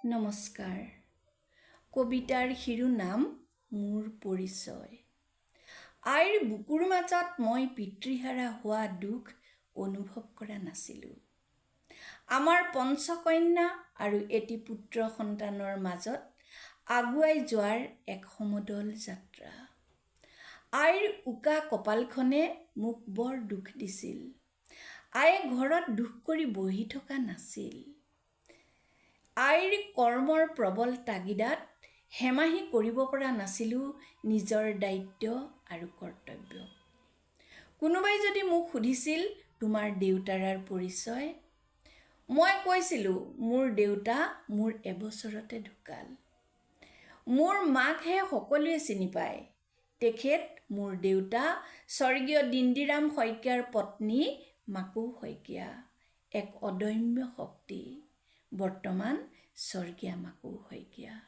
নমস্কাৰ। কবিতাৰ শিৰোনাম মোৰ পৰিচয়। আইৰ বুকুৰ মাজত মই পিতৃহাৰা হোৱা দুখ অনুভৱ কৰা নাছিলোঁ। আমাৰ পঞ্চকন্যা আৰু এটি পুত্ৰ সন্তানৰ মাজত আগুৱাই যোৱাৰ এক সমদল যাত্ৰা। আইৰ উকা কপালখনে মোক বৰ দুখ দিছিল। আয়ে ঘৰত দুখ কৰি বহি থকা নাছিল। আইৰ কৰ্মৰ প্ৰবল তাগিদাত হেমাহি কৰিব পৰা নাছিলোঁ নিজৰ দায়িত্ব আৰু কৰ্তব্য। কোনোবাই যদি মোক সুধিছিল তোমাৰ দেউতাৰাৰ পৰিচয়, মই কৈছিলোঁ মোৰ দেউতা মোৰ এবছৰতে ঢুকাল। মোৰ মাকহে সকলোৱে চিনি পায়। তেখেত মোৰ দেউতা স্বৰ্গীয় দিনদিৰাম শইকীয়াৰ পত্নী মাকৌ শইকীয়া, এক অদম্য শক্তি। বৰ্তমান স্বৰ্গীয়া মাকৌ শইকীয়া।